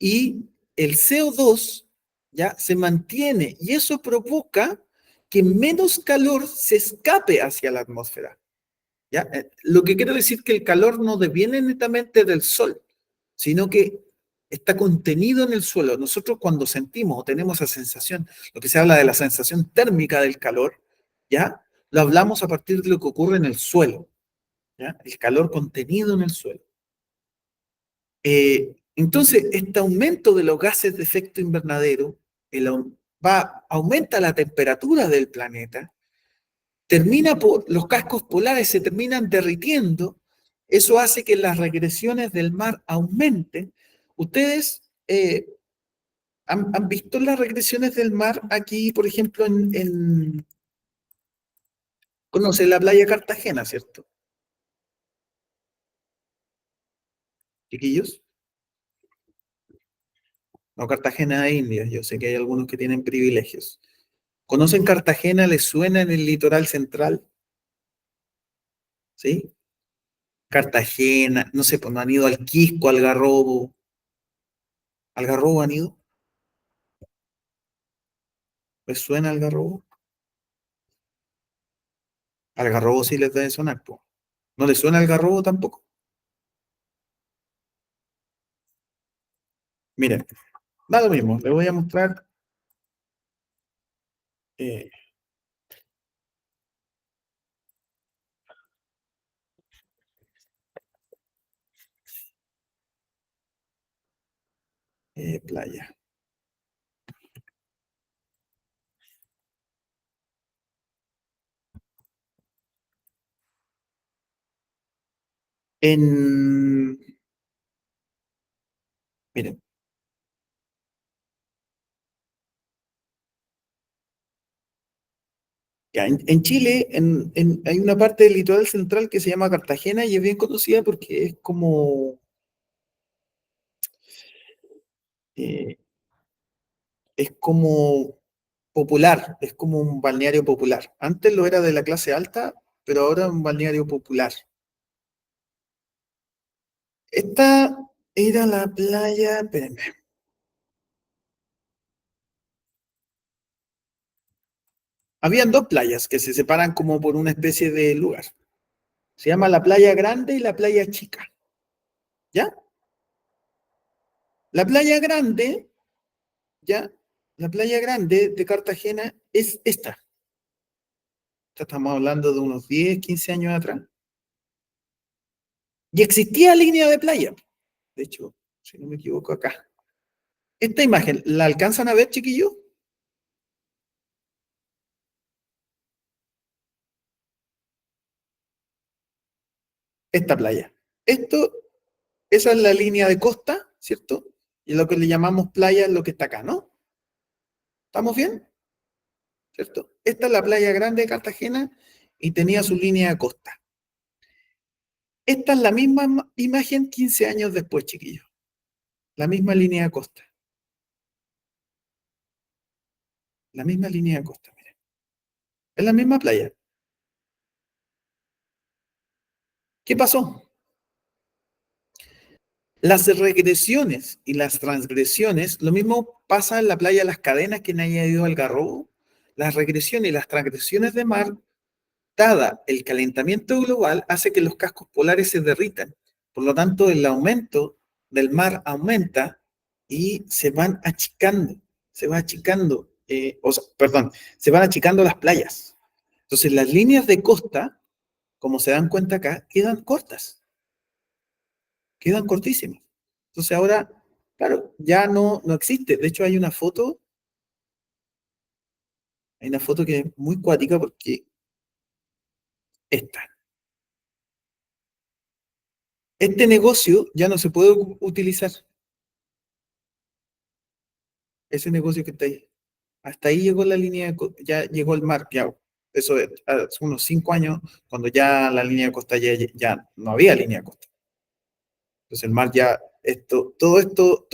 y el CO2 ya se mantiene y eso provoca que menos calor se escape hacia la atmósfera. ¿Ya? Lo que quiero decir que el calor no deviene netamente del sol, sino que está contenido en el suelo. Nosotros cuando sentimos o tenemos esa sensación, lo que se habla de la sensación térmica del calor, ¿ya? Lo hablamos a partir de lo que ocurre en el suelo, ¿ya? El calor contenido en el suelo. Entonces, este aumento de los gases de efecto invernadero aumenta la temperatura del planeta, los cascos polares se terminan derritiendo, eso hace que las regresiones del mar aumenten. Ustedes han visto las regresiones del mar aquí, por ejemplo, conocen la playa Cartagena, ¿cierto? Chiquillos. No, Cartagena de Indias, yo sé que hay algunos que tienen privilegios. ¿Conocen Cartagena? ¿Les suena en el litoral central? ¿Sí? Cartagena, no sé, pues no han ido al Quisco, Algarrobo. ¿Algarrobo han ido? ¿Les suena Algarrobo? Algarrobo sí les debe sonar, po. ¿No les suena Algarrobo tampoco? Miren, da lo mismo, les voy a mostrar eh, playa. En, miren, ya, en Chile hay una parte del litoral central que se llama Cartagena y es bien conocida porque eh, es como popular, es como un balneario popular. Antes lo era de la clase alta, pero ahora es un balneario popular. Esta era la playa, espérenme, habían dos playas que se separan como por una especie de lugar. Se llama la playa grande y la playa chica. ¿Ya? La playa grande, ya, la playa grande de Cartagena es esta. Estamos hablando de unos 10, 15 años atrás. Y existía línea de playa. De hecho, si no me equivoco acá. Esta imagen, ¿la alcanzan a ver, chiquillos? Esta playa. Esto, esa es la línea de costa, ¿cierto? Y lo que le llamamos playa es lo que está acá, ¿no? ¿Estamos bien? ¿Cierto? Esta es la playa grande de Cartagena y tenía su línea de costa. Esta es la misma imagen 15 años después, chiquillos. La misma línea de costa. La misma línea de costa, miren. Es la misma playa. ¿Qué pasó? Las regresiones y las transgresiones, lo mismo pasa en la playa Las Cadenas, que haya ido al Garrobo. Las regresiones y las transgresiones de mar, dada el calentamiento global, hace que los cascos polares se derritan. Por lo tanto, el aumento del mar aumenta y se van achicando, se va achicando, perdón, se van achicando las playas. Entonces, las líneas de costa, como se dan cuenta acá, quedan cortas, quedan cortísimas. Entonces, ahora, claro, ya no existe. De hecho, hay una foto que es muy cuática porque esta. Este negocio ya no se puede utilizar. Ese negocio que está ahí. Hasta ahí llegó la línea, ya llegó el mar, ya, eso es, hace unos 5 años, cuando ya la línea de costa ya no había línea de costa. Entonces el mar ya, todos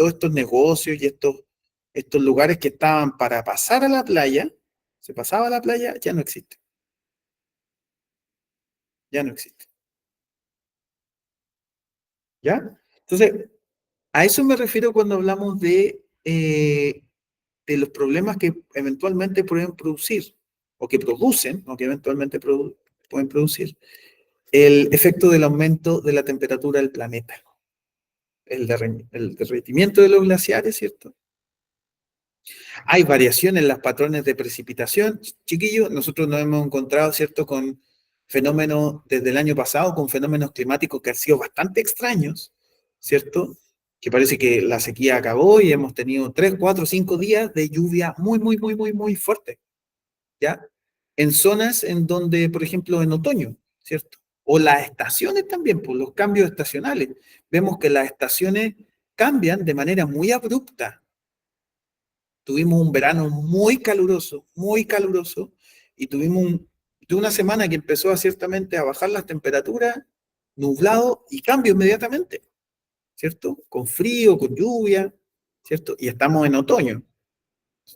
estos negocios y estos lugares que estaban para pasar a la playa, se pasaba a la playa, ya no existe, ya no existe. ¿Ya? Entonces, a eso me refiero cuando hablamos de los problemas que eventualmente pueden producir, o que producen, o que eventualmente pueden producir, el efecto del aumento de la temperatura del planeta, el derretimiento de los glaciares, ¿cierto? Hay variaciones en los patrones de precipitación, chiquillos, nosotros nos hemos encontrado, ¿cierto?, con fenómenos desde el año pasado, con fenómenos climáticos que han sido bastante extraños, ¿cierto? Que parece que la sequía acabó y hemos tenido 3, 4, 5 días de lluvia muy, muy, muy, muy, muy fuerte, ¿ya? En zonas en donde, por ejemplo, en otoño, ¿cierto? O las estaciones también, por los cambios estacionales. Vemos que las estaciones cambian de manera muy abrupta. Tuvimos un verano muy caluroso, y tuvimos de una semana que empezó a ciertamente a bajar las temperaturas, nublado y cambio inmediatamente, ¿cierto? Con frío, con lluvia, ¿cierto? Y estamos en otoño,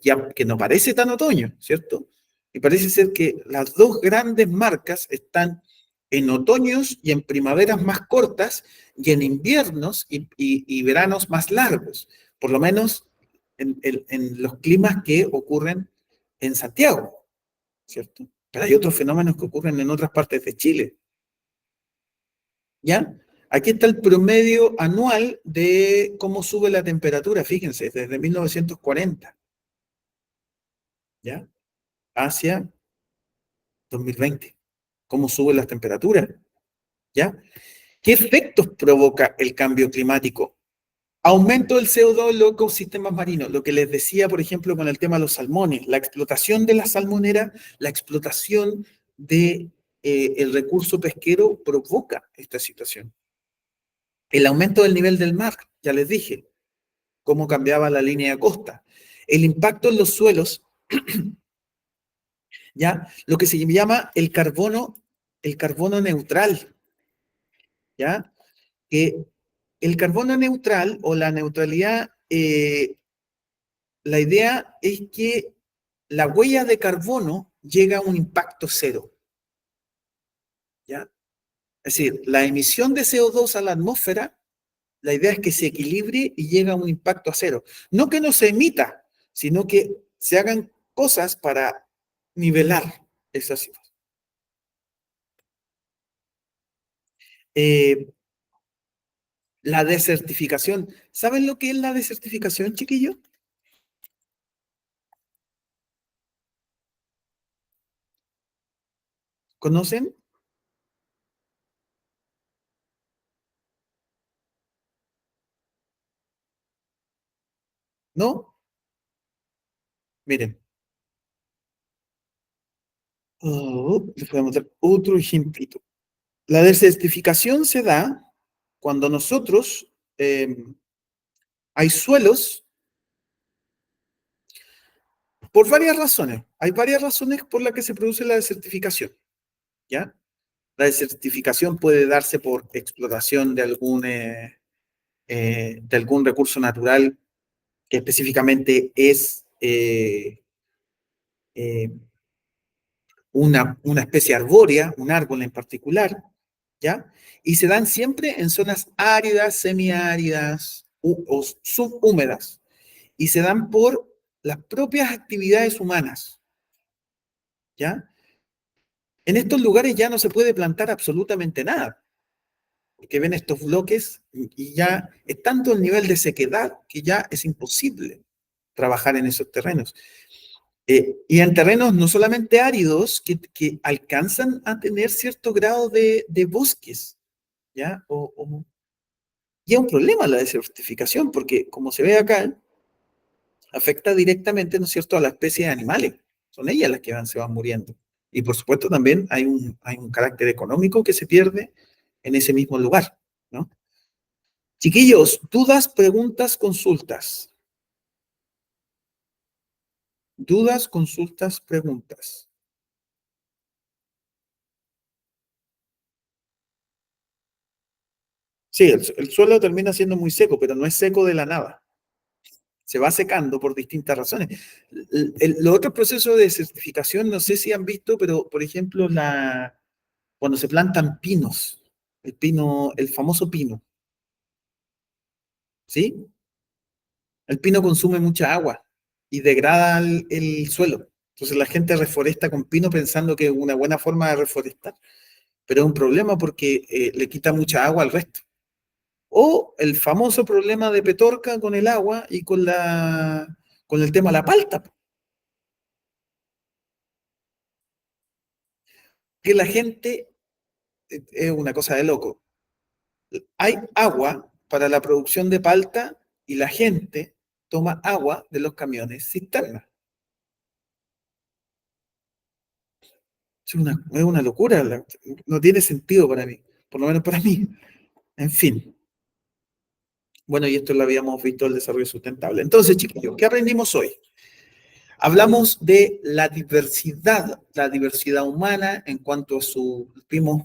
ya que no parece tan otoño, ¿cierto? Y parece ser que las dos grandes marcas están en otoños y en primaveras más cortas y en inviernos y veranos más largos, por lo menos en los climas que ocurren en Santiago, ¿cierto? Pero hay otros fenómenos que ocurren en otras partes de Chile, ¿ya? Aquí está el promedio anual de cómo sube la temperatura, fíjense, desde 1940, ¿ya? Hacia 2020. ¿Cómo suben las temperaturas? ¿Ya? ¿Qué efectos provoca el cambio climático? Aumento del CO2 en los ecosistemas marinos, lo que les decía, por ejemplo, con el tema de los salmones, la explotación de la salmonera, la explotación de el recurso pesquero provoca esta situación. El aumento del nivel del mar, ya les dije, cómo cambiaba la línea de costa. El impacto en los suelos, ¿ya? Lo que se llama el carbono neutral, ¿ya? Que el carbono neutral o la neutralidad, la idea es que la huella de carbono llega a un impacto cero, ¿ya? Es decir, la emisión de CO2 a la atmósfera, la idea es que se equilibre y llega a un impacto a cero. No que no se emita, sino que se hagan cosas para nivelar esa situación. La desertificación. ¿Saben lo que es la desertificación, chiquillos? ¿Conocen? ¿No? Miren. Les voy a mostrar otro ejemplito. La desertificación se da cuando nosotros hay suelos por varias razones. Hay varias razones por las que se produce la desertificación, ¿ya? La desertificación puede darse por explotación de algún recurso natural que específicamente es eh, una especie arbórea, un árbol en particular, ¿ya? Y se dan siempre en zonas áridas, semiáridas o subhúmedas. Y se dan por las propias actividades humanas, ¿ya? En estos lugares ya no se puede plantar absolutamente nada, porque ven estos bloques y ya es tanto el nivel de sequedad que ya es imposible trabajar en esos terrenos. Y en terrenos no solamente áridos, que alcanzan a tener cierto grado de bosques, ¿ya? Y es un problema la desertificación, porque como se ve acá, afecta directamente, ¿no es cierto?, a las especies de animales. Son ellas las que se van muriendo. Y por supuesto también hay un carácter económico que se pierde en ese mismo lugar, ¿no? Chiquillos, dudas, preguntas, consultas. Dudas, consultas, preguntas. Sí, el suelo termina siendo muy seco, pero no es seco de la nada. Se va secando por distintas razones. Los otros procesos de desertificación, no sé si han visto, pero por ejemplo, cuando se plantan pinos, el pino, el famoso pino, ¿sí? El pino consume mucha agua y degrada el suelo. Entonces la gente reforesta con pino pensando que es una buena forma de reforestar, pero es un problema porque le quita mucha agua al resto. O el famoso problema de Petorca con el agua y con el tema de la palta, que la gente es una cosa de loco. Hay agua para la producción de palta y la gente toma agua de los camiones cisterna. Es una locura, no tiene sentido para mí, por lo menos para mí. En fin, bueno, y esto lo habíamos visto el desarrollo sustentable. Entonces, chiquillos, ¿qué aprendimos hoy? Hablamos de la diversidad humana en cuanto a vimos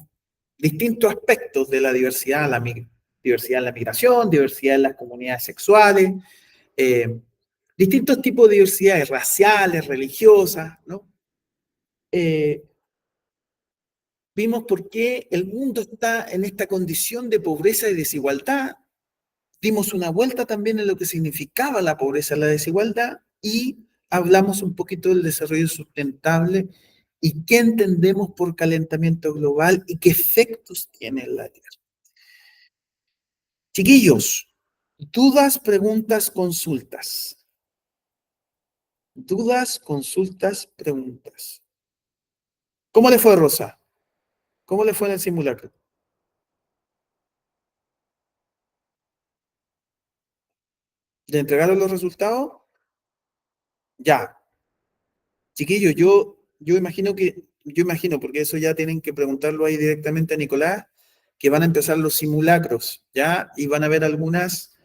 distintos aspectos de la diversidad, diversidad en la migración, diversidad en las comunidades sexuales, eh, distintos tipos de diversidades raciales, religiosas, ¿no? Eh, Vimos por qué el mundo está en esta condición de pobreza y desigualdad. Dimos una vuelta también en lo que significaba la pobreza y la desigualdad y hablamos un poquito del desarrollo sustentable y qué entendemos por calentamiento global y qué efectos tiene en la Tierra. Chiquillos, dudas, preguntas, consultas. Dudas, consultas, preguntas. ¿Cómo le fue, Rosa? ¿Cómo le fue en el simulacro? ¿Le entregaron los resultados? Ya. Chiquillos, yo imagino, porque eso ya tienen que preguntarlo ahí directamente a Nicolás, que van a empezar los simulacros, ¿ya? Y van a haber algunas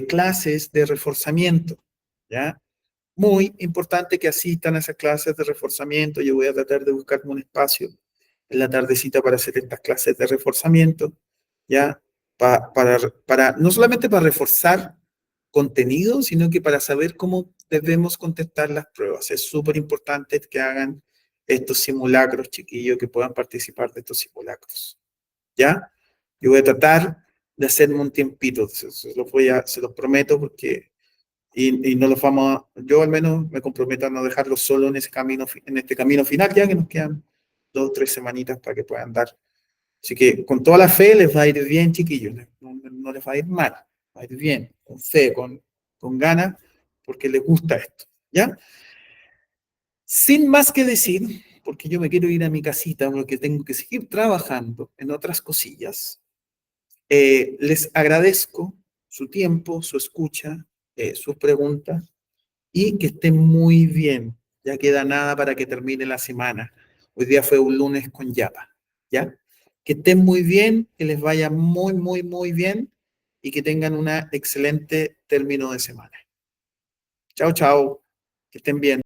clases de reforzamiento, ¿ya? Muy importante que asistan a esas clases de reforzamiento. Yo voy a tratar de buscarme un espacio en la tardecita para hacer estas clases de reforzamiento, ¿ya? No solamente para reforzar contenido, sino que para saber cómo debemos contestar las pruebas. Es súper importante que hagan estos simulacros, chiquillos, que puedan participar de estos simulacros, ¿ya? Yo voy a tratar de hacerme un tiempito, se los prometo, porque y no los vamos yo al menos me comprometo a no dejarlos solo en ese camino, en este camino final, ya que nos quedan 2 o 3 semanitas para que puedan dar. Así que con toda la fe les va a ir bien, chiquillos. no les va a ir mal, va a ir bien, con fe, con ganas, porque les gusta esto, ¿ya? Sin más que decir, porque yo me quiero ir a mi casita, porque tengo que seguir trabajando en otras cosillas, les agradezco su tiempo, su escucha, sus preguntas y que estén muy bien. Ya queda nada para que termine la semana. Hoy día fue un lunes con Yapa, ¿ya? Que estén muy bien, que les vaya muy, muy, muy bien y que tengan un excelente término de semana. Chao, chao. Que estén bien.